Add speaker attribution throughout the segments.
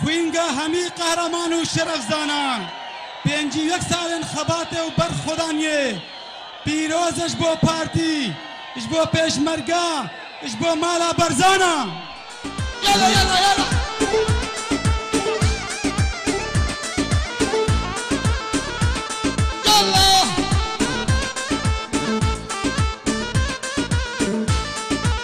Speaker 1: خوینگا همی قهرمان و شرف زانان 51 سال خبات و بر خدانیه پیروزش بو پارتی اش بو پیشمرگا اش بو مالا برزانا
Speaker 2: يلا يلا يلا يلا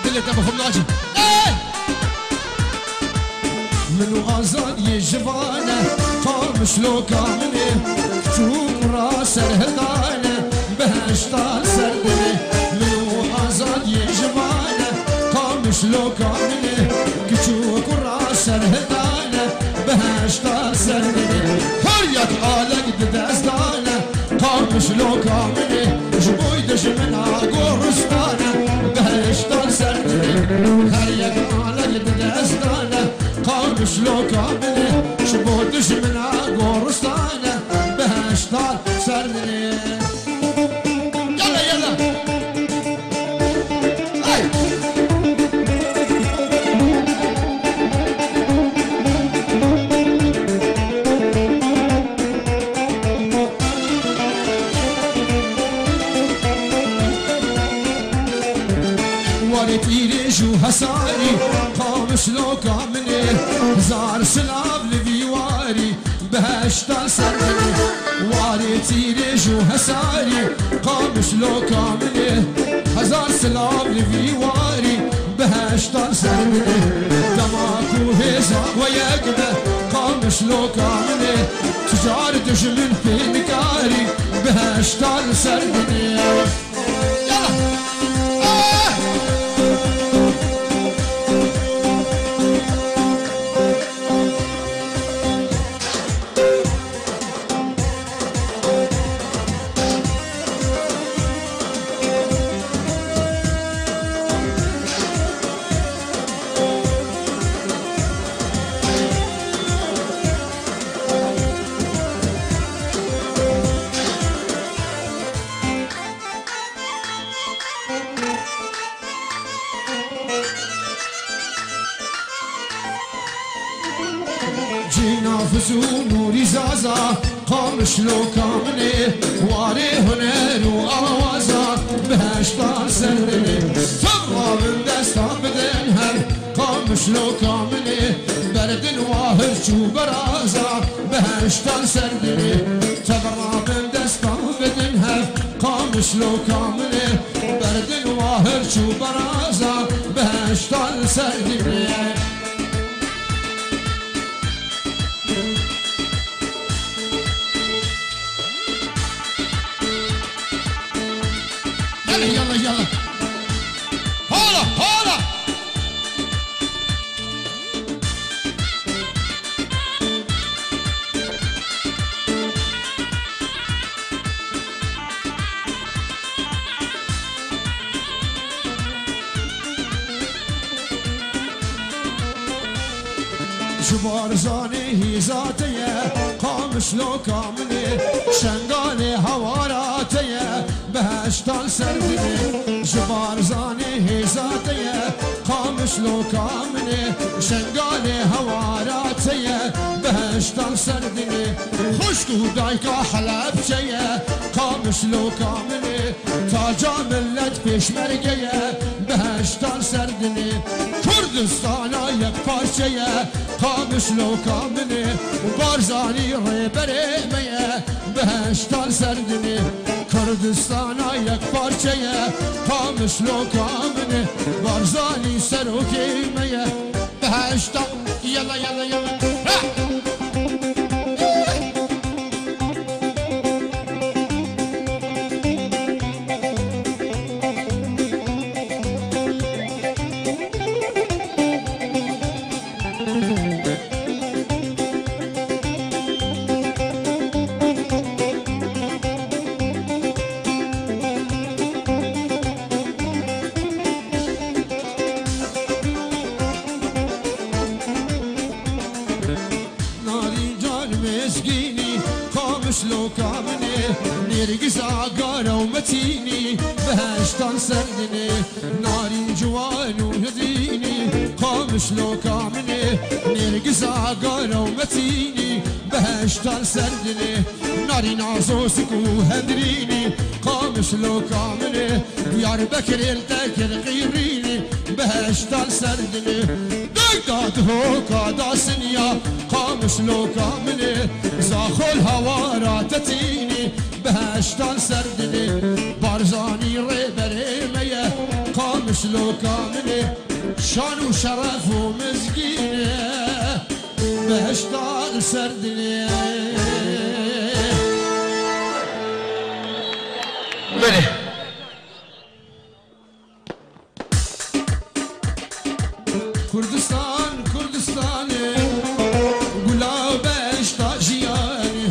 Speaker 2: دلك ابو خماجي
Speaker 3: من غزال يجبانه قام شلوكا مني كتوم راس الهدانه بهشتال سردني من غزال يجبانه قام شلوكا مني كتوم راس الهدانه بهشتال سردني هريك عالق ددزدانه قام شلوكا مني جبوي دش من قرستانه بهشتال سردني هريك عالق ددزدانه قام شلوكا مني شبودش من قرستانه بهشتال سردني
Speaker 2: يلا يلا هاي
Speaker 3: وريتيلي شو هساري قام شلوكا مني زار سلاب لبيواري بهشتال سردني وريتيلي شو هساري قام شلوكا مني هزار سلاب لبيواري بهشتال سردني دماكو هيزا ويقبه قام شلوكا مني تجار دشمن في نكاري بهشتال سردني
Speaker 2: يلا
Speaker 3: جينا فزو نوري زازا قام شلوكا مني واري هنر وآوازا بهشتال سردني تبغى من دستا بدنهر قام شلوكا مني برد واهر شو برازا بهشتال سردني تبغى من دستا بدنهر قام شلوكا مني برد واهر شو برازا بهشتال سردني
Speaker 2: يلا يلا يلا هولا هولا
Speaker 3: جبار زاني هي ذاتيه قام شلوكا مني شنقاني هواراتيه بهشتال سردني جبار زاني هي ذاتيه قام شلوكا مني شنقاني هواراتيه بهشتال سردني خشكو دايكا حلب شيه قام شلوكا مني تاجا ملت پیشمرگيه بهشتال سردني كردستانا يك parçaya قام شلوكا مني وبارزاني ريبريميه بهشتال سردني كردستانا يك parçaya قام شلوكا مني بارزاني سروكيميه
Speaker 2: بهشتال يلا يلا يلا
Speaker 3: مسكيني قام شلوكا مني نرقص عقارة ومتيني بهشتان سردني ناري جوان وهديني قامش لو كامني نرقص عقارة ومتيني بهشتان سردني ناري نعزوسك وهدريني قامش لو كامني يار بكر التكر غيريني بهشتان سردني دقات هوكا داسنيا قامش لو كامني زاخو الهوارا تتيني بهشتان سردني بارزاني ريبري مية قامش لو كامني شان وشرف ومزقيني بهشتان سردني
Speaker 2: بله
Speaker 3: كردستان كردستاني قلاب اشتاجياني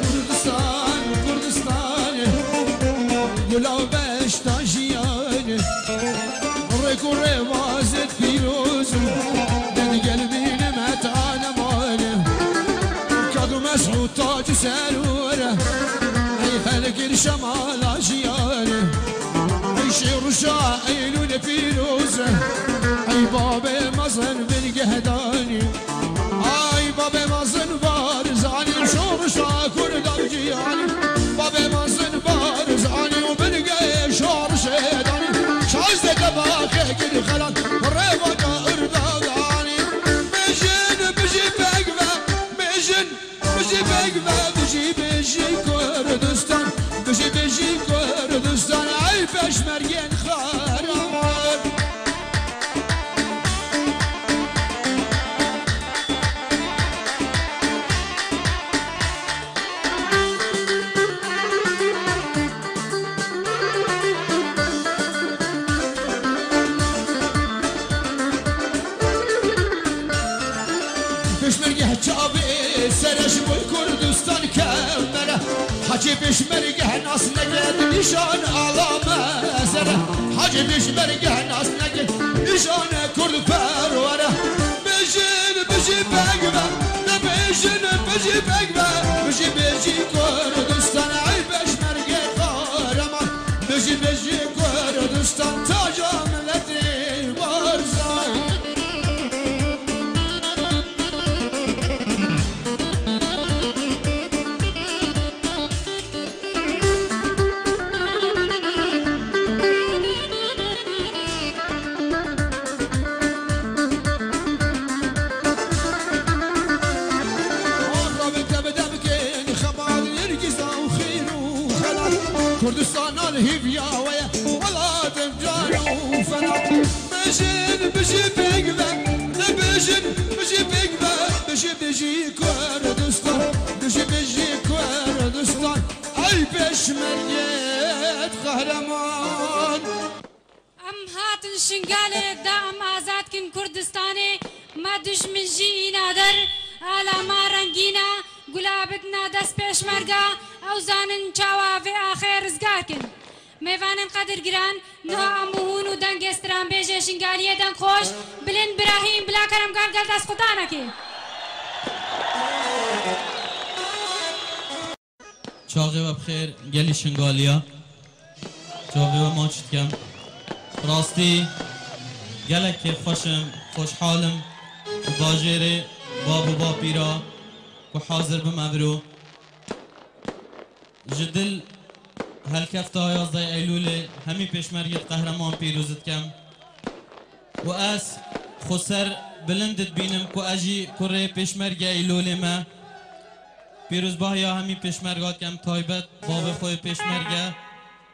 Speaker 3: كردستان كردستاني قلاب اشتاجياني ريكو ريوازت فيروز دن قلبي نمت انا مالي كادو مسعود تاج سالوره اي خلق الشمال اجياني اي شير شاعل ونفيروزه اي بابي مزن بالقهداني اي بابي مزن بارزاني شور شاكر درجياني بابي مزن بارزاني وبالقى شور شيداني شازدك باكي كل خلق ريبك ارداني بجن بجي بقبة بجن بجي بقبة بجي كردستان بجي كردستان اي بشمرين خارمان بشمرقه جابي سرش بالكردستان كمره حاجي بشمرقه ناس نقد نشان علامه سره حاجي بشمرقه ناس نقد نشان كرد پروره بجن بجي بقبه بجن بجي بقبه بجي كردستان اي بشمرقه قهرمان بجي كردستان تاج ملتي بارزان كردستان الهيفيا ويا ولا تفجانو فنات بجن بجي بقبة بجن بجي بقبة بجي كردستان بجي كردستان اي بشمريت قهرمان
Speaker 4: ام هاتن شنقالي دام آزاد كن كردستاني ما دشمن جي نادر على ما رنگينا گلابتنا دست پیشمرگا او زانن چاوا و آخر ازگارکن میوانن قدر گران نو اموهون و دنگ استران بیجه شنگالیه دنگ خوش بلند براهیم بلا کرم گل دست خودانا که
Speaker 5: چاقی و بخیر گلی شنگالیا چاقی و ما چید کم راستی گلک که خوشحالم باجره باب و با پیرا و حاضر بمبرو جدل هالكفتا 11 ايلول همي پیشمرگت قهرمان پیروزت کم و اس خسر بلندت بینم کو اجی کره پیشمرگ ايلول ما پیروز بایا همي پیشمرگات کم تایبت باب خوی پیشمرگه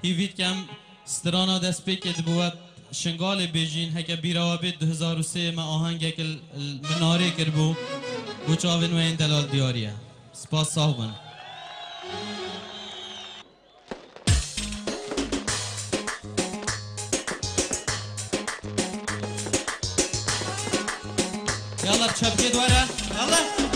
Speaker 5: هیوید کم سترانا دست پیکت بود شنگال بیجین هکه بیراوابید 2003 ما آهنگ که مناره کربو بو چاون و این دلال دیاریه سپاس صاحبن يلا تشبكي دوره يلا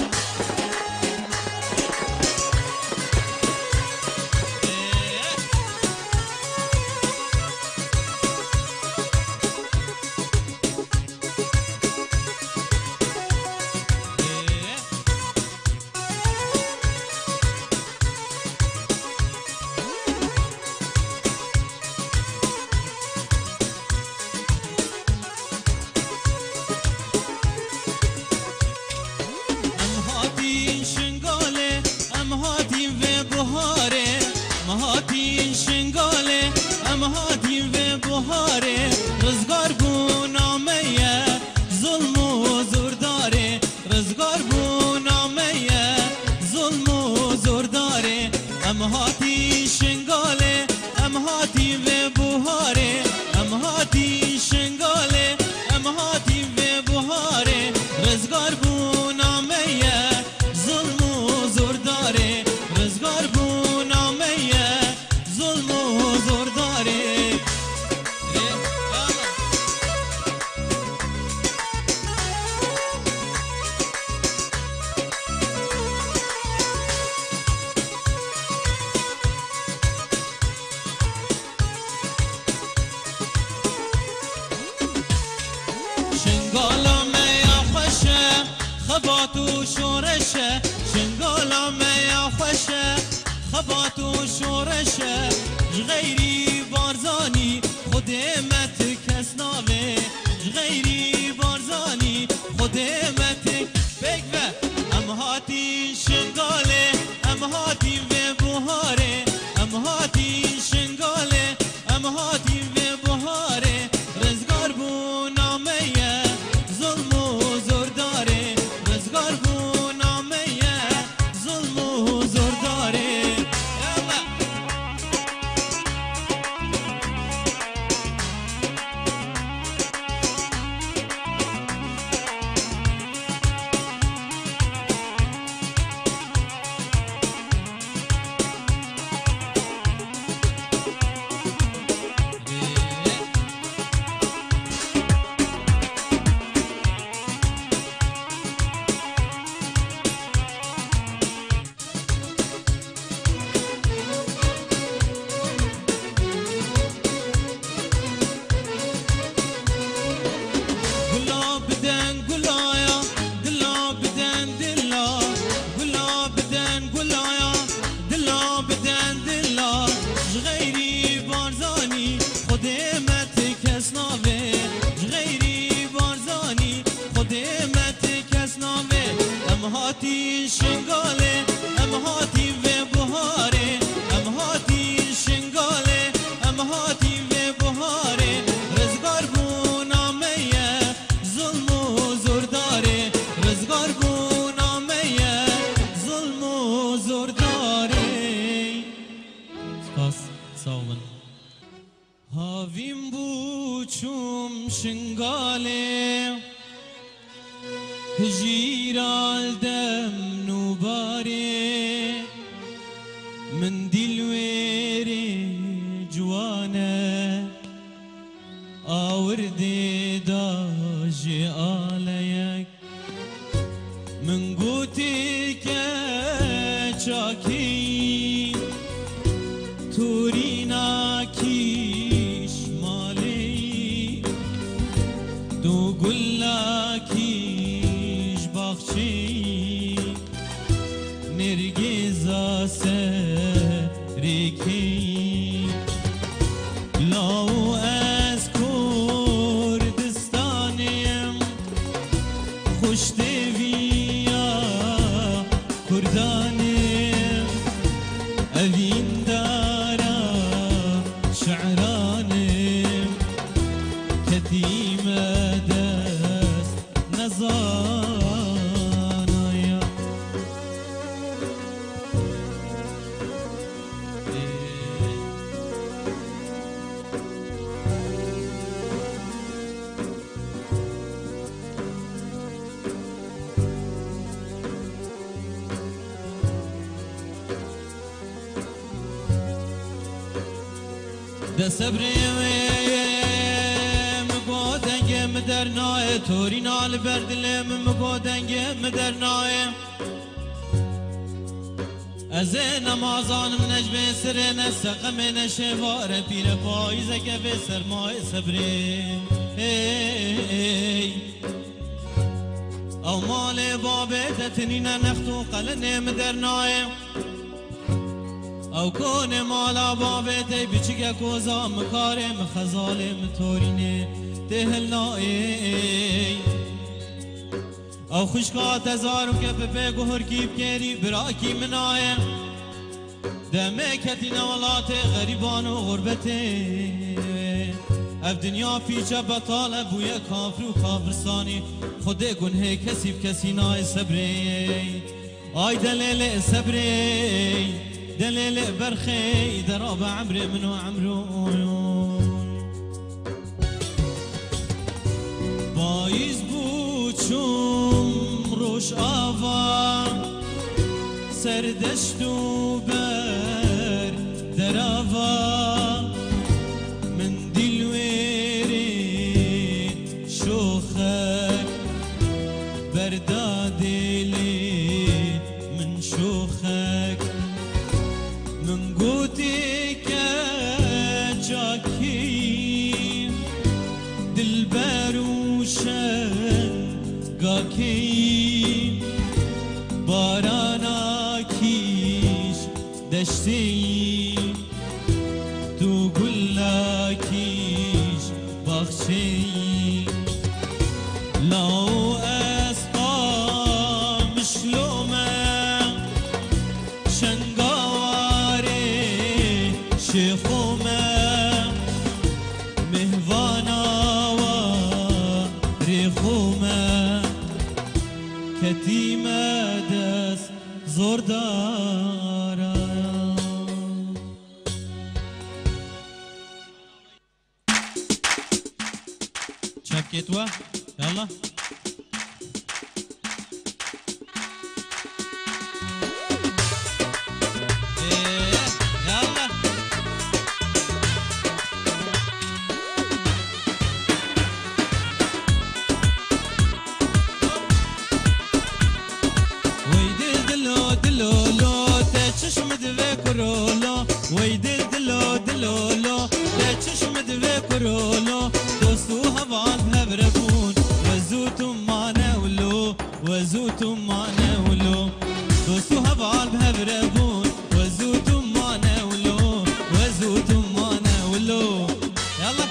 Speaker 5: هاتین شنگاله ام هاتین و بهاره هاتین شنگاله ام هاتین و بهاره رزگار بو نامه ظلم و زور داره رزگار بو نامه ظلم و زور داره ام هاتین شنگاله ام هاتین و بهاره ام هاتین شنگاله ام هاتین و بهاره رزگار بو نامه ظلم و زور داره رزگار بو نامه ظلم و زور داره شنگالا میا خوشه خبات و شورشه شنگالا میا خوشه خبات و شورشه غیری بارزانی خودمت کس ناوه غیری بارزانی خودمت بگوه ام هاتی شنگاله ام هاتی و بهاره ام هاتی شنگاله ام هاتی و بهاره رزگار بو نامه ظلم و زور داره رزگار بو نامه ظلم و زور داره هاتی شنگاله ام هاتی و بهاره ام هاتی شنگاله ام هاتی و بهاره رزگار بو نامه ظلم و زور داره رزگار بو نامه ظلم و زور داره سپاس ساون هاویم بو چوم شنگاله هجيرال دم نوباري من دلويري جوانا آوردي داجي عليك من قوتك شاكي تورينا كيش مالي دو قلاكي باخچی نرگیزا سریکی لاو از کردستانیم خوش دویا کردانیم اوین دارا شعرانیم کدیم دست نزار ده صبری مگودنگه مدرنای توری نال بردلم مگودنگه مدرنای از نمازانم نجم سر نسقم نشوار پیر پاییزه که به سرمای صبری او مال بابه تنین نختو قلن مدرنای او کون مالا بابه تی بچگه کوزا مکارم خزالم تورینه تهل نای او خشکات ازارو که به گهر کی بکری براکی منایم دمکتی نولات غریبان و غربته اف دنیا پیچه بطاله بوی کافر و کافرستانی خود گنه کسی بکسی نای صبری آی دلیل صبری دلیل برخی دراب عمر منو عمرو بایز بوچم روش آوا سردشت و بر دراوا من دلویری شوخک بردادلی من شوخک من قوتي كجاكي دلبر وشن قاكي باراناكيش دشتي تو قلاكيش بخشي لو اسقى مشلومه شنقاواري شيخومه مهوانا وريخومه كتيمه دس زور دارا شبكتوا يلا ويدل دلو دلولو لا تشمد بكرولو دوستوها بعض هبربون وزوتم ما نولو وزوتم ما نولو دوستوها بعض هبربون وزوتم ما نولو وزوتم ما نولو يلا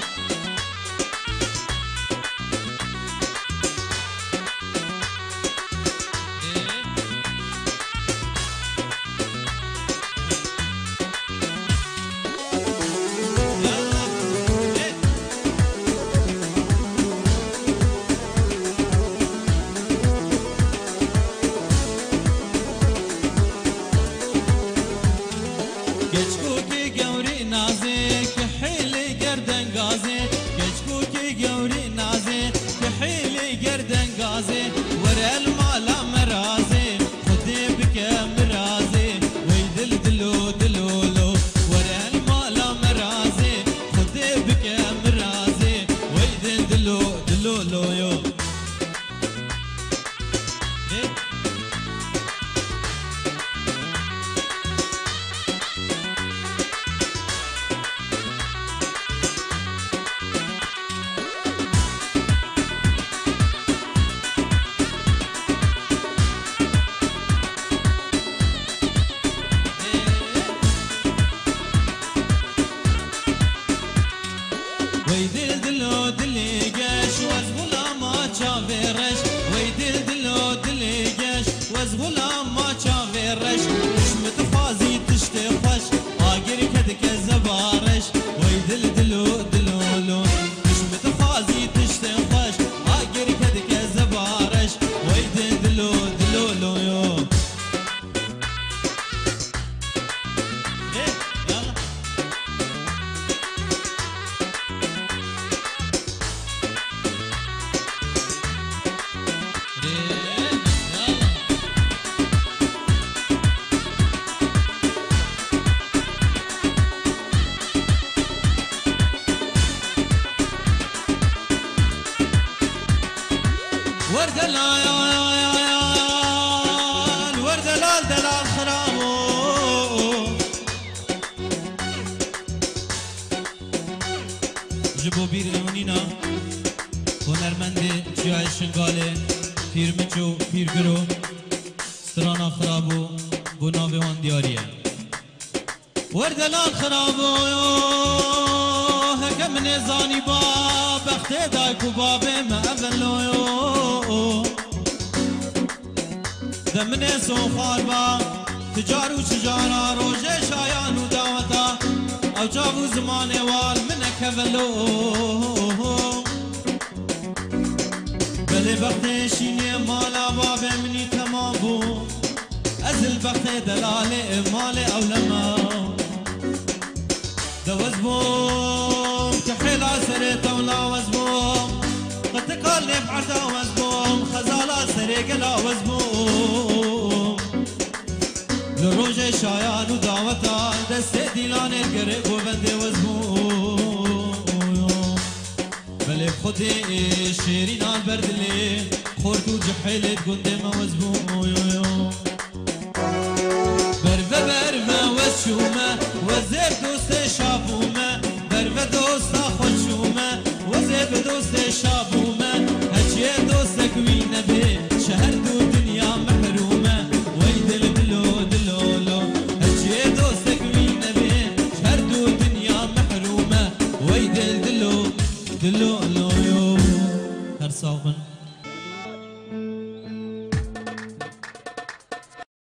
Speaker 5: جبو بیر ایونینا هنرمند جای شنگاله پیرمچو پیرگرو سترانا خرابو بناوه وان دیاریه وردلان خرابو هکم نزانی با بخت دایکو بابه ما اولو دمنه سو خاربا تجارو چجارا روژه شایان و دعوتا او جاو زمان وال منك ولو بلي بختي شيني مالا باب مني تمام بو ازل بختي دلالي مالي او لما دوز بوم تحيل عسري تولا وزبوم قد تقلي بعرضا وزبوم خزالا سري قلا وزبوم لروجه شایان و دعوتا دست دیلان القرب و بنده وزبوم بله خودی شیرین آن بردلی خورد و جحیلت گنده ما وزبوم برمه وشومه وزیر دوست شابومه برمه دوست خوشومه وزیر دوست شابومه هچیه دوست کوینه به شهر دو دنیا محرومه وی دل دلو دلولو هچیه دوست کوینه به شهر دو دنیا محرومه وی دل دلو دلولو هر صاغن